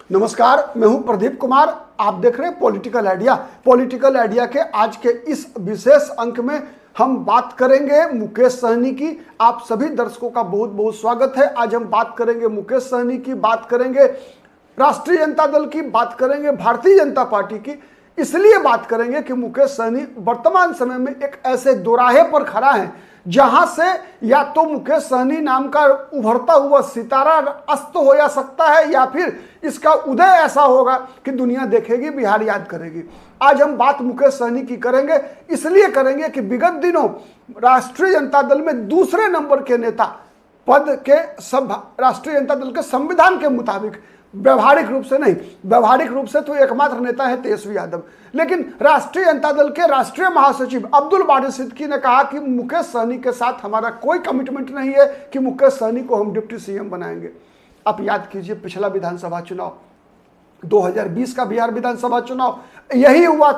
नमस्कार, मैं हूं प्रदीप कुमार। आप देख रहे हैं पॉलिटिकल आइडिया। पॉलिटिकल आइडिया के आज के इस विशेष अंक में हम बात करेंगे मुकेश सहनी की। आप सभी दर्शकों का बहुत बहुत स्वागत है। आज हम बात करेंगे मुकेश सहनी की, बात करेंगे राष्ट्रीय जनता दल की, बात करेंगे भारतीय जनता पार्टी की। इसलिए बात करेंगे कि मुकेश सहनी वर्तमान समय में एक ऐसे दोराहे पर खड़ा है जहां से या तो मुकेश सहनी नाम का उभरता हुआ सितारा अस्त हो जा सकता है या फिर इसका उदय ऐसा होगा कि दुनिया देखेगी, बिहार याद करेगी। आज हम बात मुकेश सहनी की करेंगे, इसलिए करेंगे कि विगत दिनों राष्ट्रीय जनता दल में दूसरे नंबर के नेता पद के सब राष्ट्रीय जनता दल के संविधान के मुताबिक, व्यवहारिक रूप से नहीं, व्यवहारिक रूप से तो एकमात्र नेता है तेजस्वी यादव, लेकिन राष्ट्रीय जनता दल के राष्ट्रीय महासचिव अब्दुल बारी सिद्दीकी ने कहा कि मुकेश सहनी के साथ हमारा कोई कमिटमेंट नहीं है कि मुकेश सहनी को हम डिप्टी सीएम बनाएंगे। आप याद कीजिए, पिछला विधानसभा चुनाव 2020 का बिहार विधानसभा चुनाव यही हुआ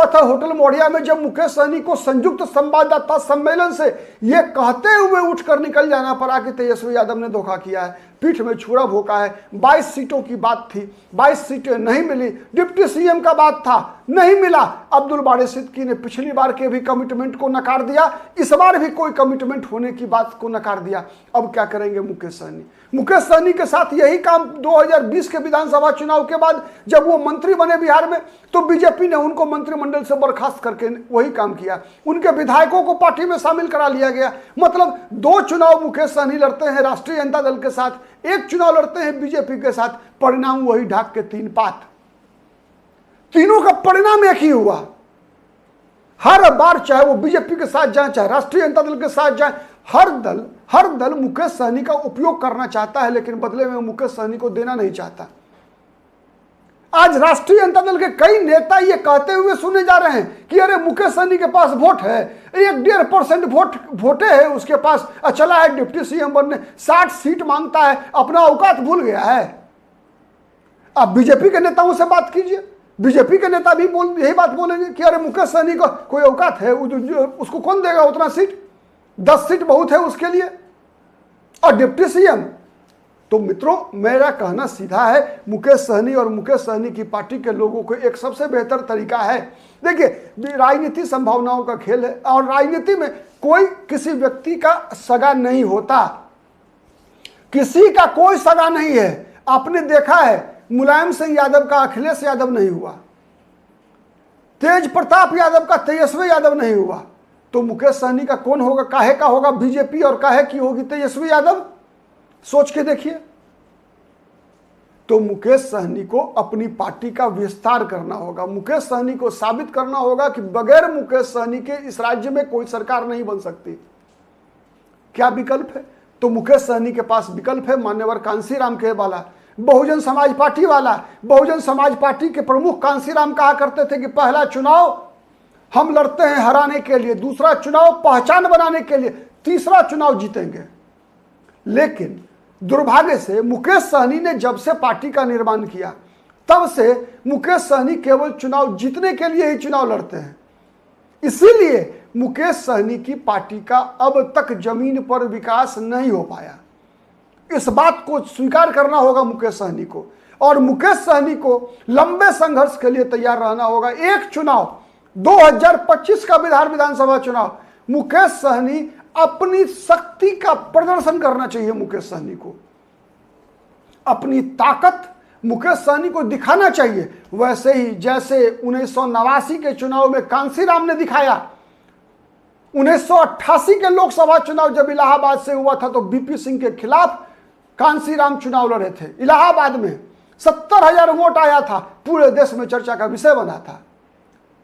था होटल मोढ़िया में, जब मुकेश सहनी को संयुक्त संवाददाता सम्मेलन से यह कहते हुए उठकर निकल जाना पड़ा कि तेजस्वी यादव ने धोखा किया है, पीठ में छुरा भोंका है। 22 सीटों की बात थी, 22 सीटें नहीं मिली। डिप्टी सीएम का बात था, नहीं मिला। अब्दुल बारी सिद्दीकी ने पिछली बार के भी कमिटमेंट को नकार दिया, इस बार भी कोई कमिटमेंट होने की बात को नकार दिया। अब क्या करेंगे मुकेश सहनी? मुकेश सहनी के साथ यही काम 2020 के विधानसभा चुनाव के बाद जब वो मंत्री बने बिहार में, तो बीजेपी ने उनको मंत्रिमंडल से बर्खास्त करके वही काम किया। उनके विधायकों को पार्टी में शामिल करा लिया गया। मतलब 2 चुनाव मुकेश सहनी लड़ते हैं राष्ट्रीय जनता दल के साथ, 1 चुनाव लड़ते हैं बीजेपी के साथ, परिणाम वही ढाक के 3 पात। तीनों का परिणाम एक ही हुआ। हर बार चाहे वो बीजेपी के साथ जाए, चाहे राष्ट्रीय जनता दल के साथ जाए, हर दल मुकेश सहनी का उपयोग करना चाहता है, लेकिन बदले में मुकेश सहनी को देना नहीं चाहता। आज राष्ट्रीय जनता दल के कई नेता ये कहते हुए सुने जा रहे हैं कि अरे मुकेश सहनी के पास वोट है, 1-1.5% वोटे है उसके पास, चला है डिप्टी सीएम बनने, 60 सीट मांगता है, अपना औकात भूल गया है। आप बीजेपी के नेताओं से बात कीजिए, बीजेपी के नेता भी यही बात बोलेंगे कि अरे मुकेश सहनी को कोई औकात है, उसको कौन देगा उतना सीट, 10 सीट बहुत है उसके लिए, और डिप्टी सीएम। तो मित्रों, मेरा कहना सीधा है, मुकेश सहनी और मुकेश सहनी की पार्टी के लोगों को एक सबसे बेहतर तरीका है। देखिए, राजनीति संभावनाओं का खेल है और राजनीति में कोई किसी व्यक्ति का सगा नहीं होता, किसी का कोई सगा नहीं है। आपने देखा है, मुलायम सिंह यादव का अखिलेश यादव नहीं हुआ, तेज प्रताप यादव का तेजस्वी यादव नहीं हुआ, तो मुकेश सहनी का कौन होगा? काहे का होगा बीजेपी और काहे की होगी तेजस्वी यादव? सोच के देखिए। तो मुकेश सहनी को अपनी पार्टी का विस्तार करना होगा। मुकेश सहनी को साबित करना होगा कि बगैर मुकेश सहनी के इस राज्य में कोई सरकार नहीं बन सकती। क्या विकल्प है? तो मुकेश सहनी के पास विकल्प है मान्यवर कांसीराम के वाला, बहुजन समाज पार्टी वाला। बहुजन समाज पार्टी के प्रमुख कांसीराम कहा करते थे कि पहला चुनाव हम लड़ते हैं हराने के लिए, दूसरा चुनाव पहचान बनाने के लिए, तीसरा चुनाव जीतेंगे। लेकिन दुर्भाग्य से मुकेश सहनी ने जब से पार्टी का निर्माण किया, तब से मुकेश सहनी केवल चुनाव जीतने के लिए ही चुनाव लड़ते हैं। इसीलिए मुकेश सहनी की पार्टी का अब तक जमीन पर विकास नहीं हो पाया। इस बात को स्वीकार करना होगा मुकेश सहनी को, और मुकेश सहनी को लंबे संघर्ष के लिए तैयार रहना होगा। एक चुनाव 2025 का बिहार विधानसभा चुनाव, मुकेश सहनी अपनी शक्ति का प्रदर्शन करना चाहिए। मुकेश सहनी को अपनी ताकत मुकेश सहनी को दिखाना चाहिए, वैसे ही जैसे 1989 के चुनाव में कांसीराम ने दिखाया। 1988 के लोकसभा चुनाव जब इलाहाबाद से हुआ था, तो बीपी सिंह के खिलाफ कांसीराम चुनाव लड़े थे इलाहाबाद में, 70,000 वोट आया था, पूरे देश में चर्चा का विषय बना था।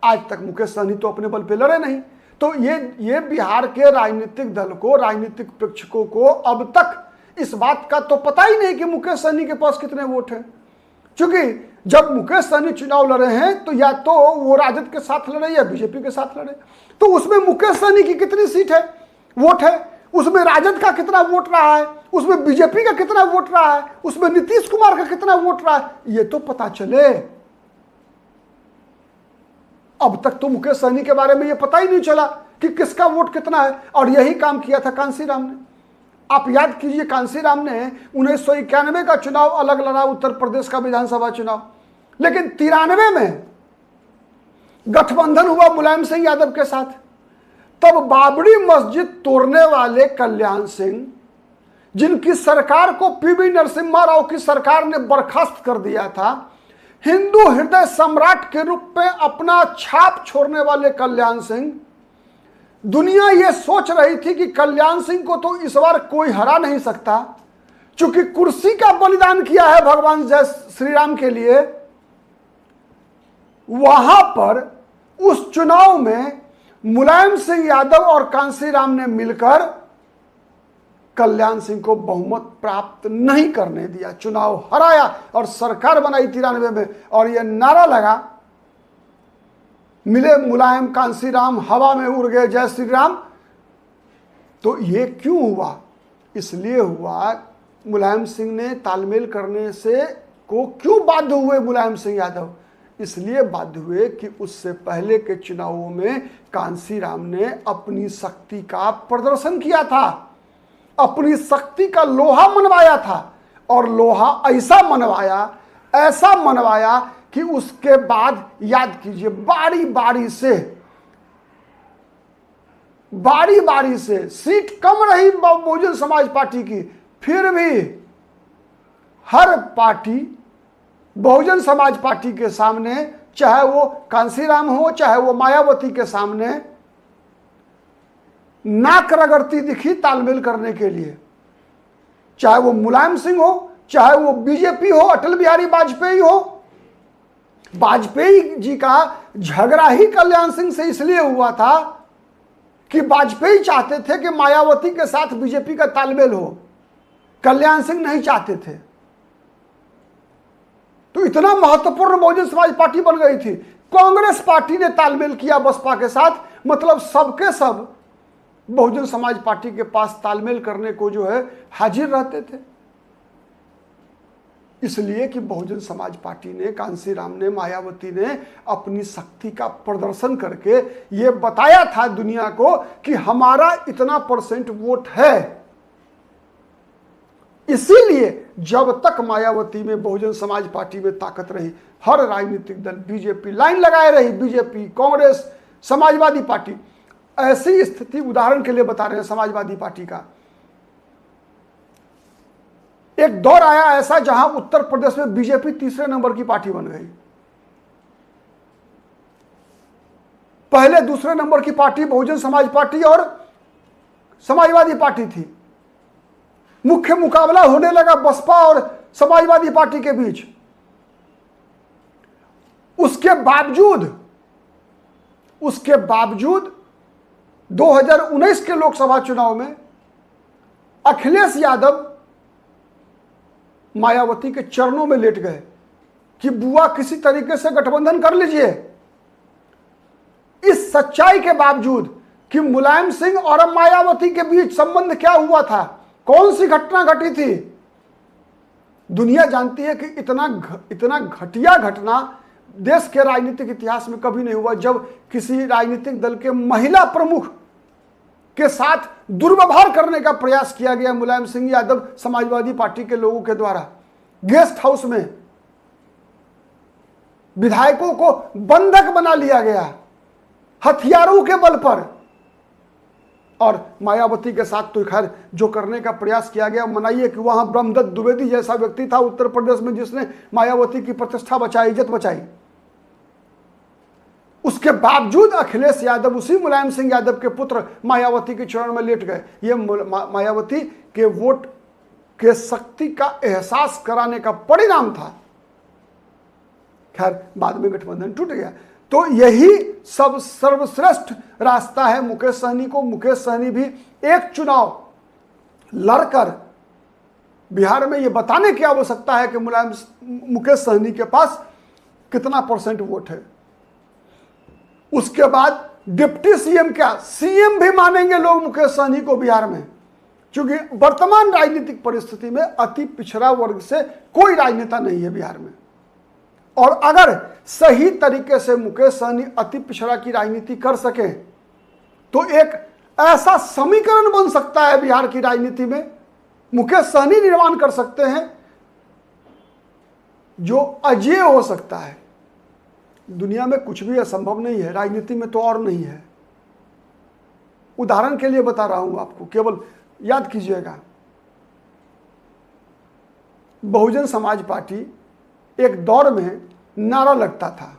आज तक मुकेश सहनी तो अपने बल पे लड़े नहीं। तो ये बिहार के राजनीतिक दल को, राजनीतिक प्रेक्षकों को अब तक इस बात का तो पता ही नहीं कि मुकेश सहनी के पास कितने वोट हैं। क्योंकि जब मुकेश सहनी चुनाव लड़े हैं, तो या तो वो राजद के साथ लड़े या बीजेपी के साथ लड़े, तो उसमें मुकेश सहनी की कितनी सीट है, वोट है, उसमें राजद का कितना वोट रहा है, उसमें बीजेपी का कितना वोट रहा है, उसमें नीतीश कुमार का कितना वोट रहा है, ये तो पता चले। अब तक तो मुकेश सहनी के बारे में ये पता ही नहीं चला कि किसका वोट कितना है, और यही काम किया था कांसीराम ने। आप याद कीजिए कांसीराम ने 1991 का चुनाव अलग लड़ा, उत्तर प्रदेश का विधानसभा चुनाव, लेकिन 93 में गठबंधन हुआ मुलायम सिंह यादव के साथ। तब बाबरी मस्जिद तोड़ने वाले कल्याण सिंह, जिनकी सरकार को पीवी नरसिम्हा राव की सरकार ने बर्खास्त कर दिया था, हिंदू हृदय सम्राट के रूप में अपना छाप छोड़ने वाले कल्याण सिंह, दुनिया यह सोच रही थी कि कल्याण सिंह को तो इस बार कोई हरा नहीं सकता, क्योंकि कुर्सी का बलिदान किया है भगवान जय श्री राम के लिए। वहां पर उस चुनाव में मुलायम सिंह यादव और कांसीराम ने मिलकर कल्याण सिंह को बहुमत प्राप्त नहीं करने दिया, चुनाव हराया और सरकार बनाई 93 में। और यह नारा लगा, मिले मुलायम कांसीराम, हवा में उड़ गए जय श्री राम। तो ये क्यों हुआ? इसलिए हुआ, मुलायम सिंह ने तालमेल करने से को क्यों बाध्य हुए मुलायम सिंह यादव? इसलिए बाध्य हुए कि उससे पहले के चुनावों में कांसीराम ने अपनी शक्ति का प्रदर्शन किया था, अपनी शक्ति का लोहा मनवाया था, और लोहा ऐसा मनवाया कि उसके बाद याद कीजिए बारी बारी से सीट कम रही बहुजन समाज पार्टी की, फिर भी हर पार्टी बहुजन समाज पार्टी के सामने, चाहे वो कांसीराम हो चाहे वो मायावती के सामने, नाक रगड़ती दिखी तालमेल करने के लिए। चाहे वो मुलायम सिंह हो, चाहे वो बीजेपी हो, अटल बिहारी वाजपेयी हो। वाजपेयी जी का झगड़ा ही कल्याण सिंह से इसलिए हुआ था कि वाजपेयी चाहते थे कि मायावती के साथ बीजेपी का तालमेल हो, कल्याण सिंह नहीं चाहते थे। तो इतना महत्वपूर्ण बहुजन समाज पार्टी बन गई थी। कांग्रेस पार्टी ने तालमेल किया बसपा के साथ, मतलब सबके सब बहुजन समाज पार्टी के पास तालमेल करने को जो है हाजिर रहते थे। इसलिए कि बहुजन समाज पार्टी ने, कांसीराम ने, मायावती ने अपनी शक्ति का प्रदर्शन करके ये बताया था दुनिया को कि हमारा इतना % वोट है। इसीलिए जब तक मायावती में, बहुजन समाज पार्टी में ताकत रही, हर राजनीतिक दल, बीजेपी लाइन लगाए रही, बीजेपी, कांग्रेस, समाजवादी पार्टी। ऐसी स्थिति उदाहरण के लिए बता रहे हैं समाजवादी पार्टी का, एक दौर आया ऐसा जहां उत्तर प्रदेश में बीजेपी तीसरे नंबर की पार्टी बन गई। पहले दूसरे नंबर की पार्टी बहुजन समाज पार्टी और समाजवादी पार्टी थी। मुख्य मुकाबला होने लगा बसपा और समाजवादी पार्टी के बीच। उसके बावजूद 2019 के लोकसभा चुनाव में अखिलेश यादव मायावती के चरणों में लेट गए कि बुआ किसी तरीके से गठबंधन कर लीजिए। इस सच्चाई के बावजूद कि मुलायम सिंह और मायावती के बीच संबंध क्या हुआ था, कौन सी घटना घटी थी, दुनिया जानती है कि इतना घटिया घटना देश के राजनीतिक इतिहास में कभी नहीं हुआ, जब किसी राजनीतिक दल के महिला प्रमुख के साथ दुर्व्यवहार करने का प्रयास किया गया मुलायम सिंह यादव समाजवादी पार्टी के लोगों के द्वारा। गेस्ट हाउस में विधायकों को बंधक बना लिया गया हथियारों के बल पर। और मायावती के साथ तो खैर जो करने का प्रयास किया गया, मनाइए कि वहां ब्रह्मदत्त द्विवेदी जैसा व्यक्ति था उत्तर प्रदेश में जिसने मायावती की प्रतिष्ठा बचाई, इज्जत बचाई। उसके बावजूद अखिलेश यादव, उसी मुलायम सिंह यादव के पुत्र, मायावती के चरण में लेट गए। ये मायावती के वोट के शक्ति का एहसास कराने का परिणाम था। खैर बाद में गठबंधन टूट गया। तो यही सब सर्वश्रेष्ठ रास्ता है मुकेश सहनी को। मुकेश सहनी भी एक चुनाव लड़कर बिहार में ये बताने की आवश्यकता है कि मुकेश सहनी के पास कितना % वोट है। उसके बाद डिप्टी सीएम क्या, सीएम भी मानेंगे लोग मुकेश सहनी को बिहार में, क्योंकि वर्तमान राजनीतिक परिस्थिति में अति पिछड़ा वर्ग से कोई राजनेता नहीं है बिहार में। और अगर सही तरीके से मुकेश सहनी अति पिछड़ा की राजनीति कर सके तो एक ऐसा समीकरण बन सकता है बिहार की राजनीति में मुकेश सहनी निर्माण कर सकते हैं जो अजेय हो सकता है। दुनिया में कुछ भी असंभव नहीं है, राजनीति में तो और नहीं है। उदाहरण के लिए बता रहा हूं आपको, केवल याद कीजिएगा। बहुजन समाज पार्टी एक दौर में नारा लगता था,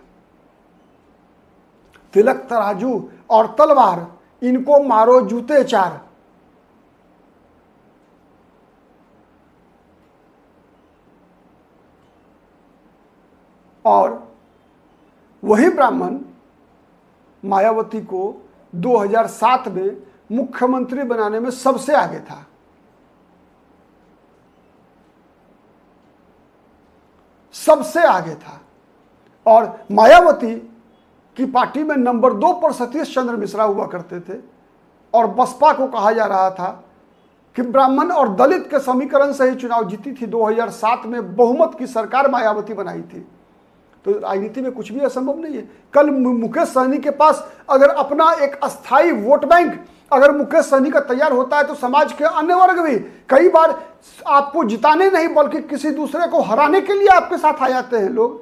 तिलक तराजू और तलवार, इनको मारो जूते चार। और वही ब्राह्मण मायावती को 2007 में मुख्यमंत्री बनाने में सबसे आगे था। सबसे आगे था। और मायावती की पार्टी में नंबर 2 पर सतीश चंद्र मिश्रा हुआ करते थे। और बसपा को कहा जा रहा था कि ब्राह्मण और दलित के समीकरण से ही चुनाव जीती थी। 2007 में बहुमत की सरकार मायावती बनाई थी। तो राजनीति में कुछ भी असंभव नहीं है। कल मुकेश सहनी के पास अगर अपना एक अस्थाई वोट बैंक अगर मुकेश सहनी का तैयार होता है तो समाज के अन्य वर्ग भी कई बार आपको जिताने नहीं बल्कि किसी दूसरे को हराने के लिए आपके साथ आ जाते हैं लोग।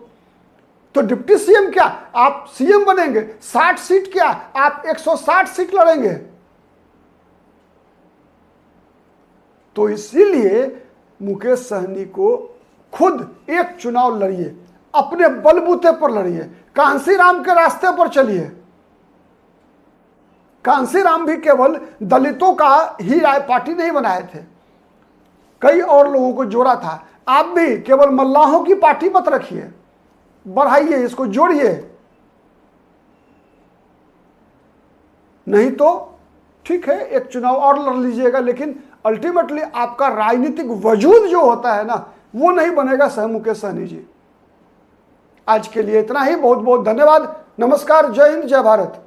तो डिप्टी सीएम क्या, आप सीएम बनेंगे। 60 सीट क्या, आप 160 सीट लड़ेंगे। तो इसीलिए मुकेश सहनी को खुद एक चुनाव लड़िए, अपने बलबूते पर लड़िए, कांसीराम के रास्ते पर चलिए। कांसीराम भी केवल दलितों का ही पार्टी नहीं बनाए थे, कई और लोगों को जोड़ा था। आप भी केवल मल्लाहों की पार्टी मत रखिए, बढ़ाइए, इसको जोड़िए। नहीं तो ठीक है, एक चुनाव और लड़ लीजिएगा, लेकिन अल्टीमेटली आपका राजनीतिक वजूद जो होता है ना, वो नहीं बनेगा सह मुकेश सहनी जी। आज के लिए इतना ही। बहुत बहुत धन्यवाद। नमस्कार। जय हिंद, जय भारत।